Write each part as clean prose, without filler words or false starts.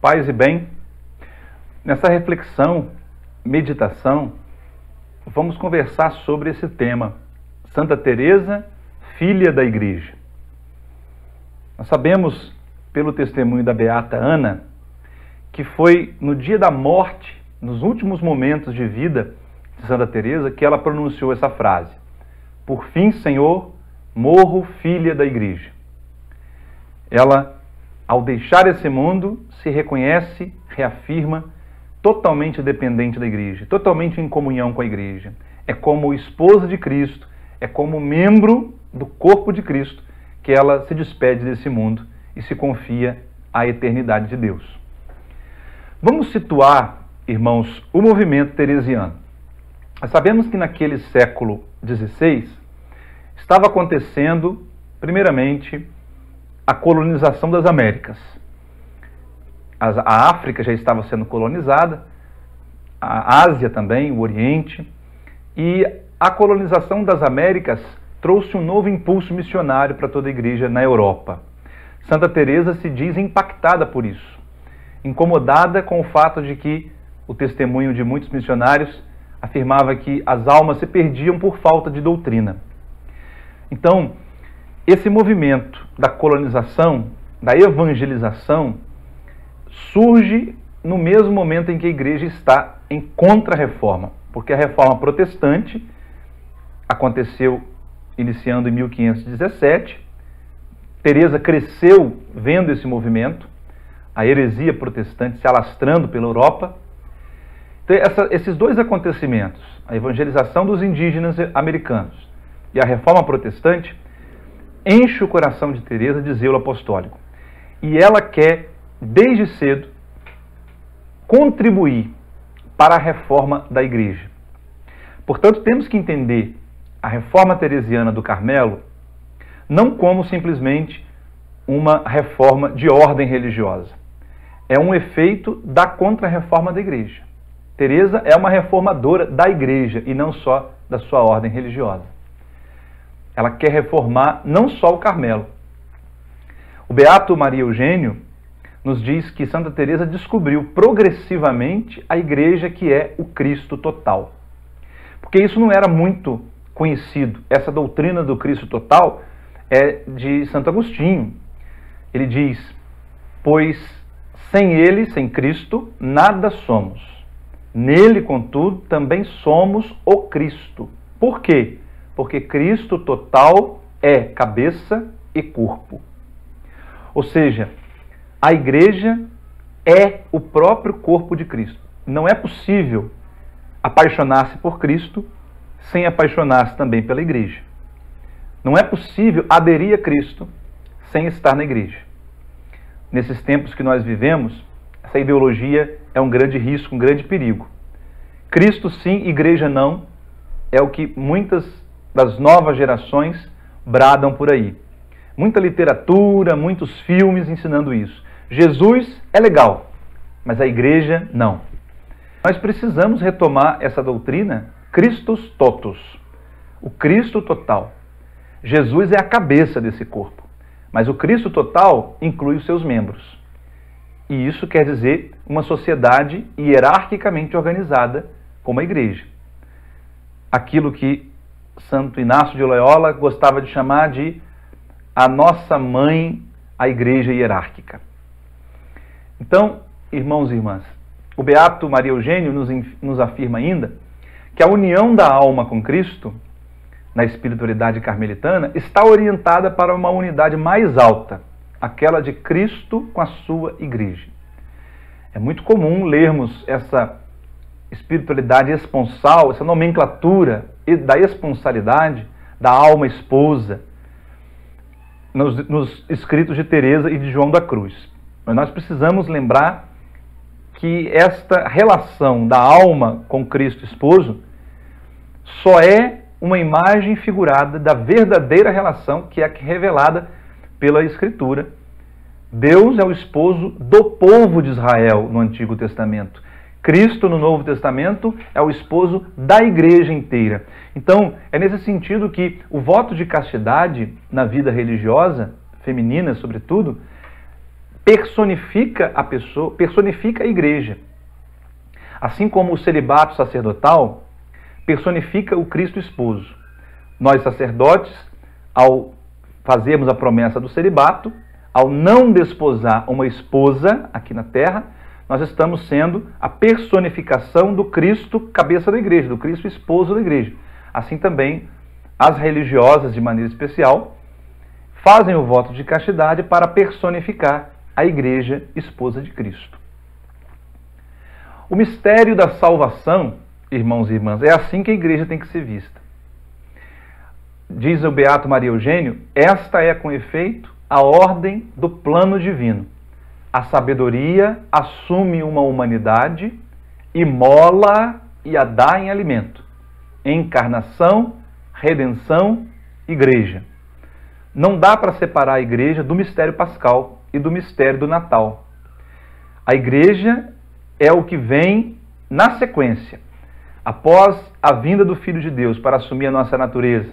Paz e bem, nessa reflexão, meditação, vamos conversar sobre esse tema, Santa Teresa, filha da Igreja. Nós sabemos, pelo testemunho da Beata Ana, que foi no dia da morte, nos últimos momentos de vida de Santa Teresa, que ela pronunciou essa frase: "Por fim, Senhor, morro filha da Igreja." Ela, ao deixar esse mundo, se reconhece, reafirma, totalmente dependente da Igreja, totalmente em comunhão com a Igreja. É como esposa de Cristo, é como membro do corpo de Cristo, que ela se despede desse mundo e se confia à eternidade de Deus. Vamos situar, irmãos, o movimento teresiano. Nós sabemos que naquele século XVI estava acontecendo, primeiramente, a colonização das Américas. A África já estava sendo colonizada, a Ásia também, o Oriente, e a colonização das Américas trouxe um novo impulso missionário para toda a igreja na Europa. Santa Teresa se diz impactada por isso, incomodada com o fato de que o testemunho de muitos missionários afirmava que as almas se perdiam por falta de doutrina. Então, esse movimento da colonização, da evangelização, surge no mesmo momento em que a igreja está em contra-reforma, porque a reforma protestante aconteceu iniciando em 1517. Teresa cresceu vendo esse movimento, a heresia protestante se alastrando pela Europa. Então, esses dois acontecimentos, a evangelização dos indígenas americanos e a reforma protestante, enche o coração de Teresa de zelo apostólico. E ela quer, desde cedo, contribuir para a reforma da Igreja. Portanto, temos que entender a reforma teresiana do Carmelo não como simplesmente uma reforma de ordem religiosa. É um efeito da contra-reforma da Igreja. Teresa é uma reformadora da Igreja e não só da sua ordem religiosa. Ela quer reformar não só o Carmelo. O Beato Maria Eugênio nos diz que Santa Teresa descobriu progressivamente a Igreja que é o Cristo total. Porque isso não era muito conhecido. Essa doutrina do Cristo total é de Santo Agostinho. Ele diz: "Pois sem ele, sem Cristo, nada somos. Nele, contudo, também somos o Cristo." Por quê? Porque Cristo total é cabeça e corpo. Ou seja, a igreja é o próprio corpo de Cristo. Não é possível apaixonar-se por Cristo sem apaixonar-se também pela igreja. Não é possível aderir a Cristo sem estar na igreja. Nesses tempos que nós vivemos, essa ideologia é um grande risco, um grande perigo. Cristo sim, igreja não, é o que muitas das novas gerações bradam por aí. Muita literatura, muitos filmes ensinando isso. Jesus é legal, mas a igreja não. Nós precisamos retomar essa doutrina Christus totus, o Cristo total. Jesus é a cabeça desse corpo, mas o Cristo total inclui os seus membros. E isso quer dizer uma sociedade hierarquicamente organizada como a igreja. Aquilo que Santo Inácio de Loyola gostava de chamar de a nossa mãe, a igreja hierárquica. Então, irmãos e irmãs, o Beato Maria Eugênio nos afirma ainda que a união da alma com Cristo, na espiritualidade carmelitana, está orientada para uma unidade mais alta, aquela de Cristo com a sua igreja. É muito comum lermos essa espiritualidade esponsal, essa nomenclatura da esponsalidade da alma esposa nos escritos de Teresa e de João da Cruz. Mas nós precisamos lembrar que esta relação da alma com Cristo esposo só é uma imagem figurada da verdadeira relação que é revelada pela Escritura. Deus é o esposo do povo de Israel no Antigo Testamento. Cristo, no Novo Testamento, é o esposo da igreja inteira. Então, é nesse sentido que o voto de castidade na vida religiosa, feminina sobretudo, personifica a pessoa, personifica a igreja. Assim como o celibato sacerdotal personifica o Cristo esposo. Nós, sacerdotes, ao fazermos a promessa do celibato, ao não desposar uma esposa aqui na terra, nós estamos sendo a personificação do Cristo cabeça da igreja, do Cristo esposo da igreja. Assim também, as religiosas, de maneira especial, fazem o voto de castidade para personificar a igreja esposa de Cristo. O mistério da salvação, irmãos e irmãs, é assim que a igreja tem que ser vista. Diz o beato Maria Eugênio, esta é, com efeito, a ordem do plano divino. A sabedoria assume uma humanidade, imola e a dá em alimento. Encarnação, redenção, igreja. Não dá para separar a igreja do mistério pascal e do mistério do Natal. A igreja é o que vem na sequência. Após a vinda do Filho de Deus para assumir a nossa natureza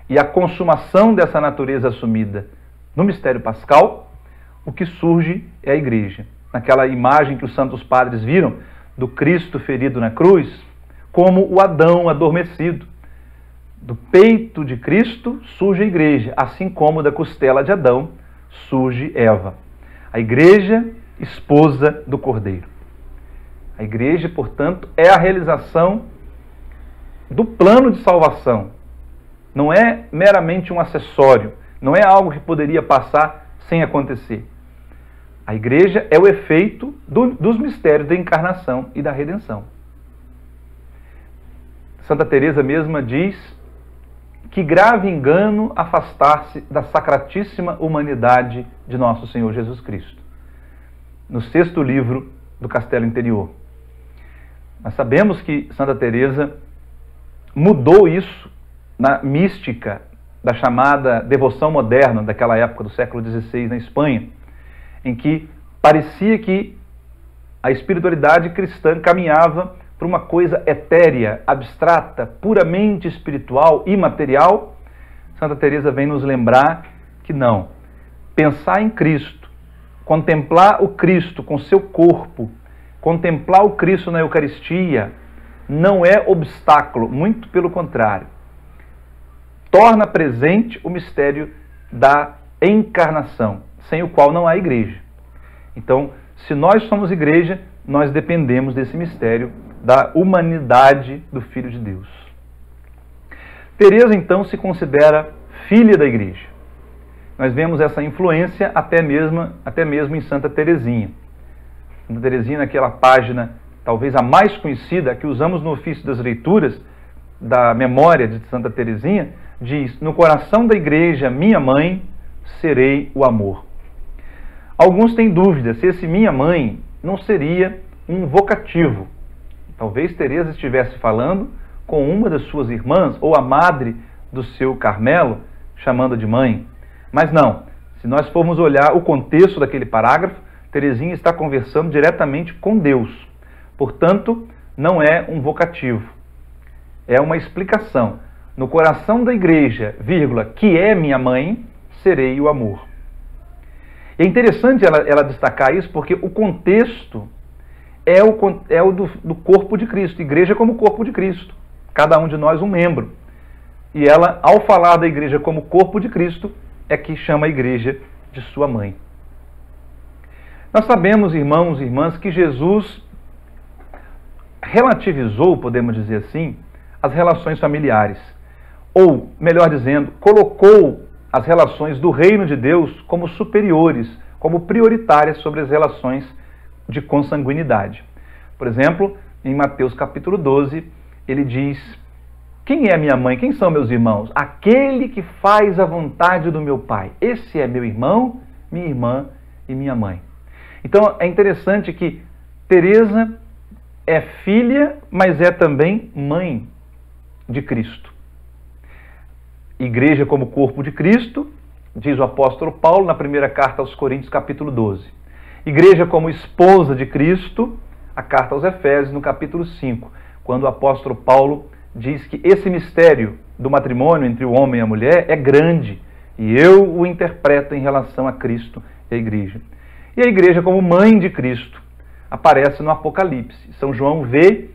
e a consumação dessa natureza assumida no mistério pascal, o que surge é a igreja. Naquela imagem que os santos padres viram do Cristo ferido na cruz, como o Adão adormecido. Do peito de Cristo surge a igreja, assim como da costela de Adão surge Eva. A igreja, esposa do Cordeiro. A igreja, portanto, é a realização do plano de salvação. Não é meramente um acessório, não é algo que poderia passar sem acontecer. A igreja é o efeito dos mistérios da encarnação e da redenção. Santa Teresa mesma diz que grave engano afastar-se da sacratíssima humanidade de nosso Senhor Jesus Cristo. No 6º livro do Castelo Interior. Nós sabemos que Santa Teresa mudou isso na mística da chamada devoção moderna daquela época do século XVI na Espanha, em que parecia que a espiritualidade cristã caminhava para uma coisa etérea, abstrata, puramente espiritual, imaterial. Santa Teresa vem nos lembrar que não. Pensar em Cristo, contemplar o Cristo com seu corpo, contemplar o Cristo na Eucaristia, não é obstáculo, muito pelo contrário. Torna presente o mistério da encarnação, sem o qual não há igreja. Então, se nós somos igreja, nós dependemos desse mistério da humanidade do Filho de Deus. Teresa, então, se considera filha da igreja. Nós vemos essa influência até mesmo em Santa Teresinha. Santa Teresinha, naquela página, talvez a mais conhecida, que usamos no ofício das leituras, da memória de Santa Teresinha, diz: no coração da igreja, minha mãe, serei o amor. Alguns têm dúvida se esse minha mãe não seria um vocativo. Talvez Teresa estivesse falando com uma das suas irmãs, ou a madre do seu Carmelo, chamando de mãe. Mas não, se nós formos olhar o contexto daquele parágrafo, Teresinha está conversando diretamente com Deus. Portanto, não é um vocativo. É uma explicação. No coração da igreja, vírgula, que é minha mãe, serei o amor. E é interessante ela destacar isso, porque o contexto é o do corpo de Cristo. Igreja como corpo de Cristo. Cada um de nós um membro. E ela, ao falar da igreja como corpo de Cristo, é que chama a igreja de sua mãe. Nós sabemos, irmãos e irmãs, que Jesus relativizou, podemos dizer assim, as relações familiares. Ou, melhor dizendo, colocou as relações do reino de Deus como superiores, como prioritárias sobre as relações de consanguinidade. Por exemplo, em Mateus capítulo 12, ele diz: quem é minha mãe? Quem são meus irmãos? Aquele que faz a vontade do meu Pai. Esse é meu irmão, minha irmã e minha mãe. Então é interessante que Teresa é filha, mas é também mãe de Cristo. Igreja como corpo de Cristo, diz o apóstolo Paulo na primeira carta aos Coríntios, capítulo 12. Igreja como esposa de Cristo, a carta aos Efésios, no capítulo 5, quando o apóstolo Paulo diz que esse mistério do matrimônio entre o homem e a mulher é grande, e eu o interpreto em relação a Cristo e a igreja. E a igreja, como mãe de Cristo, aparece no Apocalipse. São João vê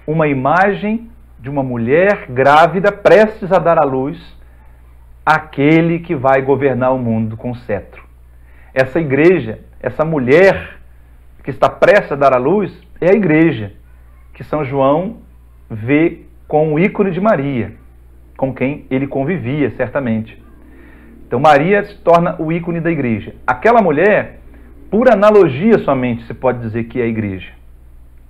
uma imagem de uma mulher grávida prestes a dar à luz aquele que vai governar o mundo com cetro. Essa igreja, essa mulher que está prestes a dar à luz, é a igreja que São João vê com o ícone de Maria, com quem ele convivia, certamente. Então Maria se torna o ícone da igreja. Aquela mulher, por analogia somente, se pode dizer que é a igreja.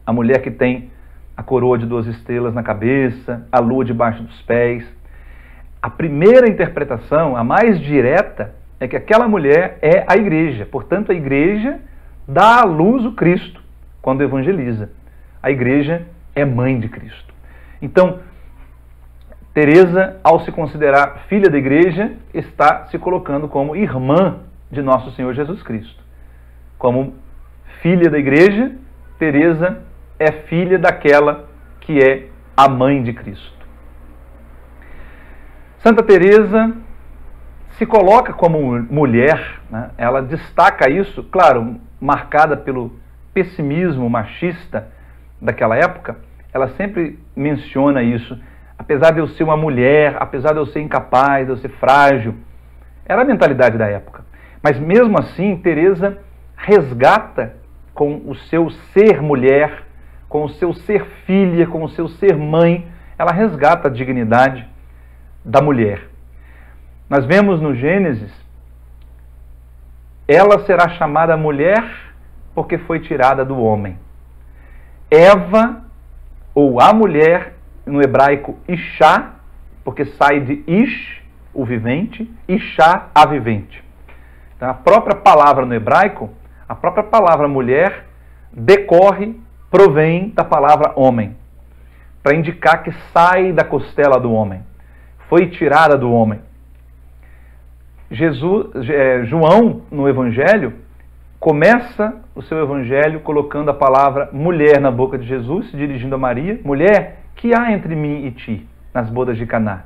A mulher que tem a coroa de 2 estrelas na cabeça, a lua debaixo dos pés. A primeira interpretação, a mais direta, é que aquela mulher é a igreja. Portanto, a igreja dá à luz o Cristo quando evangeliza. A igreja é mãe de Cristo. Então, Teresa, ao se considerar filha da igreja, está se colocando como irmã de nosso Senhor Jesus Cristo. Como filha da igreja, Teresa é filha daquela que é a mãe de Cristo. Santa Teresa se coloca como mulher, né? Ela destaca isso, claro, marcada pelo pessimismo machista daquela época. Ela sempre menciona isso. Apesar de eu ser uma mulher, apesar de eu ser incapaz, de eu ser frágil, era a mentalidade da época. Mas mesmo assim, Teresa resgata com o seu ser mulher, com o seu ser filha, com o seu ser mãe, ela resgata a dignidade da mulher. Nós vemos no Gênesis, ela será chamada mulher porque foi tirada do homem. Eva, ou a mulher, no hebraico Ishá, porque sai de Ish, o vivente, Ishá, a vivente. Então, a própria palavra no hebraico, a própria palavra mulher, decorre, provém da palavra homem, para indicar que sai da costela do homem, foi tirada do homem. João, no Evangelho, começa o seu Evangelho colocando a palavra mulher na boca de Jesus, se dirigindo a Maria. Mulher, que há entre mim e ti, nas bodas de Caná?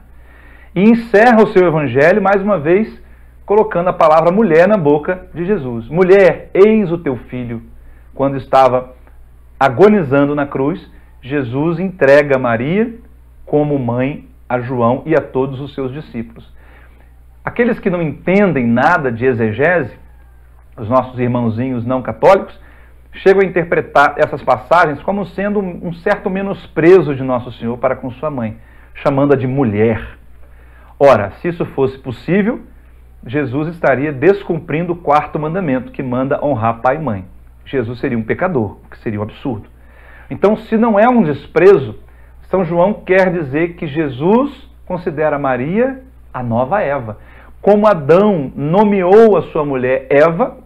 E encerra o seu Evangelho, mais uma vez, colocando a palavra mulher na boca de Jesus. Mulher, eis o teu filho. Quando estava agonizando na cruz, Jesus entrega Maria como mãe a João e a todos os seus discípulos. Aqueles que não entendem nada de exegese, os nossos irmãozinhos não católicos, chegam a interpretar essas passagens como sendo um certo menosprezo de Nosso Senhor para com sua mãe, chamando-a de mulher. Ora, se isso fosse possível, Jesus estaria descumprindo o 4º mandamento, que manda honrar pai e mãe. Jesus seria um pecador, o que seria um absurdo. Então, se não é um desprezo, São João quer dizer que Jesus considera Maria a nova Eva. Como Adão nomeou a sua mulher Eva,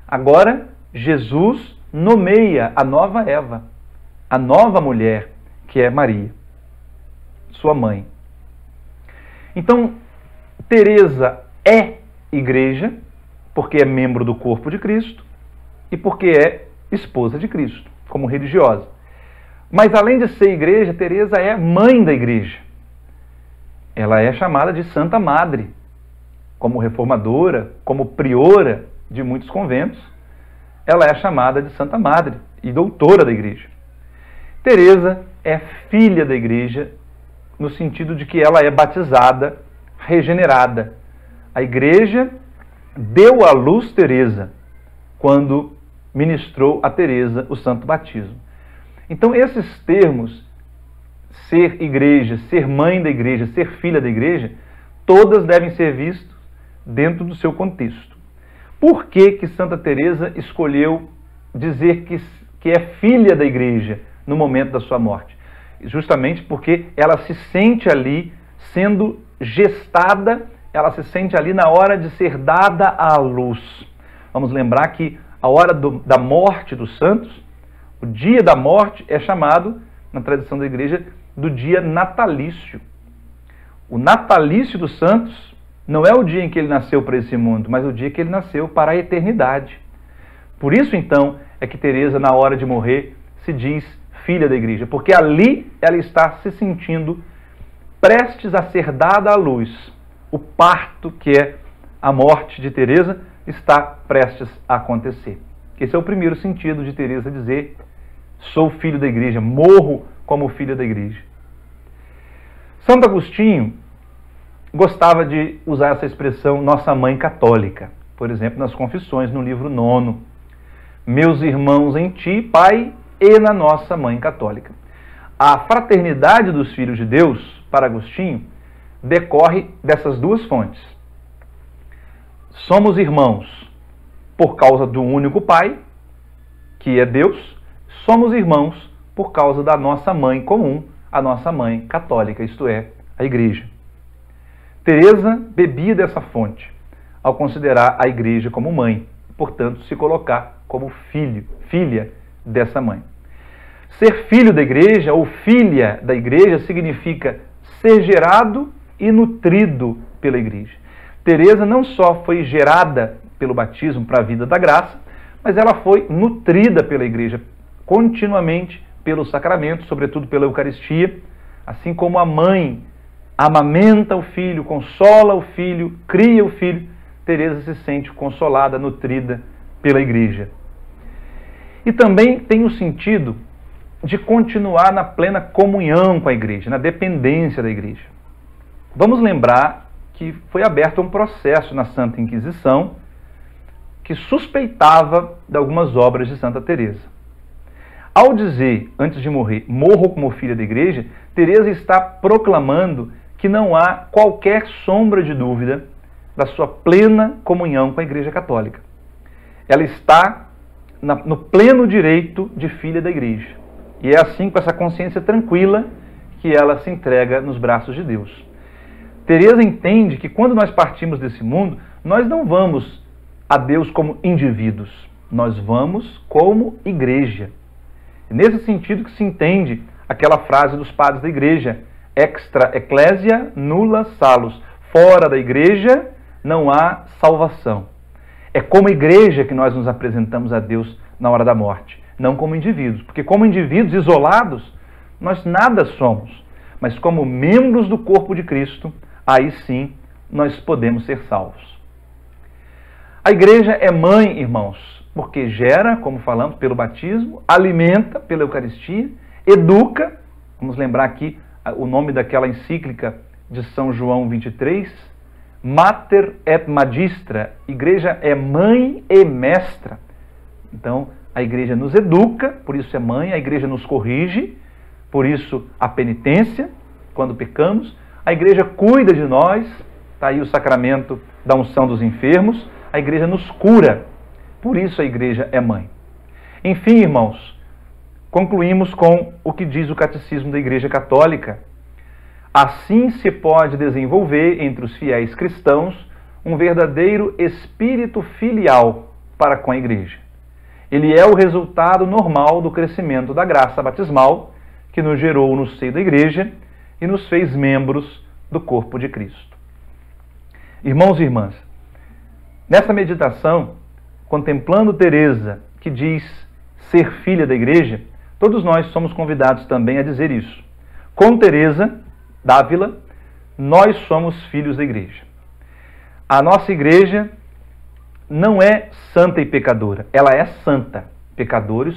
agora Jesus nomeia a nova Eva, a nova mulher, que é Maria, sua mãe. Então, Teresa é igreja, porque é membro do corpo de Cristo e porque é esposa de Cristo, como religiosa. Mas além de ser igreja, Teresa é mãe da igreja. Ela é chamada de Santa Madre, como reformadora, como priora de muitos conventos. Ela é chamada de Santa Madre e doutora da igreja. Teresa é filha da igreja no sentido de que ela é batizada, regenerada. A igreja deu à luz Teresa quando ministrou a Teresa o santo batismo. Então esses termos, ser igreja, ser mãe da igreja, ser filha da igreja, todas devem ser vistas dentro do seu contexto. Por que que Santa Teresa escolheu dizer que é filha da igreja no momento da sua morte? Justamente porque ela se sente ali sendo gestada, ela se sente ali na hora de ser dada à luz. Vamos lembrar que a hora da morte dos santos, o dia da morte é chamado, na tradição da igreja, do dia natalício. O natalício dos santos não é o dia em que ele nasceu para esse mundo, mas o dia que ele nasceu para a eternidade. Por isso, então, é que Teresa, na hora de morrer, se diz filha da igreja, porque ali ela está se sentindo prestes a ser dada à luz. O parto, que é a morte de Teresa, está prestes a acontecer. Esse é o primeiro sentido de Teresa dizer: sou filho da igreja, morro como filho da igreja. Santo Agostinho gostava de usar essa expressão nossa mãe católica. Por exemplo, nas Confissões, no livro 9. Meus irmãos em ti, Pai, e na nossa mãe católica. A fraternidade dos filhos de Deus, para Agostinho, decorre dessas duas fontes. Somos irmãos por causa do único Pai, que é Deus. Somos irmãos por causa da nossa mãe comum, a nossa mãe católica, isto é, a igreja. Teresa bebia dessa fonte ao considerar a igreja como mãe, portanto, se colocar como filha dessa mãe. Ser filho da igreja ou filha da igreja significa ser gerado e nutrido pela igreja. Teresa não só foi gerada pelo batismo para a vida da graça, mas ela foi nutrida pela igreja continuamente pelos sacramentos, sobretudo pela Eucaristia, assim como a mãe amamenta o filho, consola o filho, cria o filho. Teresa se sente consolada, nutrida pela igreja. E também tem o sentido de continuar na plena comunhão com a igreja, na dependência da igreja. Vamos lembrar que foi aberto um processo na Santa Inquisição que suspeitava de algumas obras de Santa Teresa. Ao dizer, antes de morrer, morro como filha da igreja, Teresa está proclamando que não há qualquer sombra de dúvida da sua plena comunhão com a Igreja Católica. Ela está no pleno direito de filha da igreja. E é assim, com essa consciência tranquila, que ela se entrega nos braços de Deus. Teresa entende que quando nós partimos desse mundo, nós não vamos a Deus como indivíduos, nós vamos como igreja. Nesse sentido que se entende aquela frase dos padres da igreja: extra ecclesia nulla salus. Fora da igreja não há salvação. É como igreja que nós nos apresentamos a Deus na hora da morte, não como indivíduos. Porque como indivíduos isolados, nós nada somos. Mas como membros do corpo de Cristo, aí sim nós podemos ser salvos. A igreja é mãe, irmãos, porque gera, como falamos, pelo batismo, alimenta pela Eucaristia, educa. Vamos lembrar aqui o nome daquela encíclica de São João 23, Mater et Magistra. Igreja é mãe e mestra. Então, a igreja nos educa, por isso é mãe. A igreja nos corrige, por isso a penitência, quando pecamos. A igreja cuida de nós, está aí o sacramento da unção dos enfermos. A igreja nos cura, por isso a igreja é mãe. Enfim, irmãos, concluímos com o que diz o Catecismo da Igreja Católica. Assim se pode desenvolver entre os fiéis cristãos um verdadeiro espírito filial para com a igreja. Ele é o resultado normal do crescimento da graça batismal que nos gerou no seio da igreja e nos fez membros do corpo de Cristo. Irmãos e irmãs, nessa meditação, contemplando Teresa, que diz ser filha da igreja, todos nós somos convidados também a dizer isso. Com Teresa d'Ávila, nós somos filhos da igreja. A nossa igreja não é santa e pecadora, ela é santa. Pecadores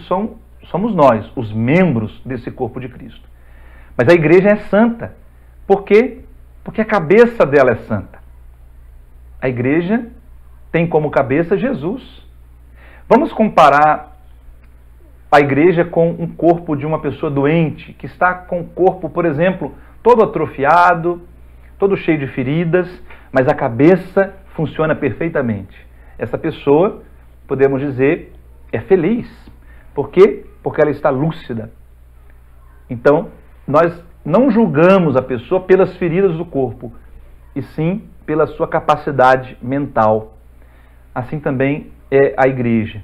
somos nós, os membros desse corpo de Cristo. Mas a igreja é santa. Por quê? Porque a cabeça dela é santa. A igreja tem como cabeça Jesus. Vamos comparar a igreja com um corpo de uma pessoa doente, que está com o corpo, por exemplo, todo atrofiado, todo cheio de feridas, mas a cabeça funciona perfeitamente. Essa pessoa, podemos dizer, é feliz. Por quê? Porque ela está lúcida. Então, nós não julgamos a pessoa pelas feridas do corpo, e sim pela sua capacidade mental. Assim também é a igreja.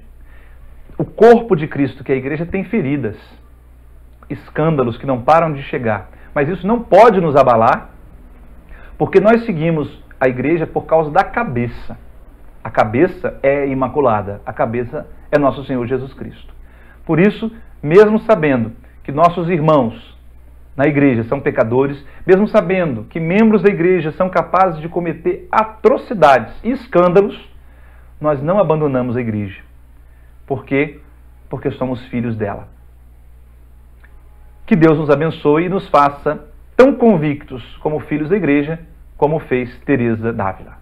O corpo de Cristo, que é a igreja, tem feridas, escândalos que não param de chegar. Mas isso não pode nos abalar, porque nós seguimos a igreja por causa da cabeça. A cabeça é imaculada, a cabeça é nosso Senhor Jesus Cristo. Por isso, mesmo sabendo que nossos irmãos na igreja são pecadores, mesmo sabendo que membros da igreja são capazes de cometer atrocidades e escândalos, nós não abandonamos a igreja. Por quê? Porque somos filhos dela. Que Deus nos abençoe e nos faça tão convictos como filhos da igreja, como fez Teresa d'Ávila.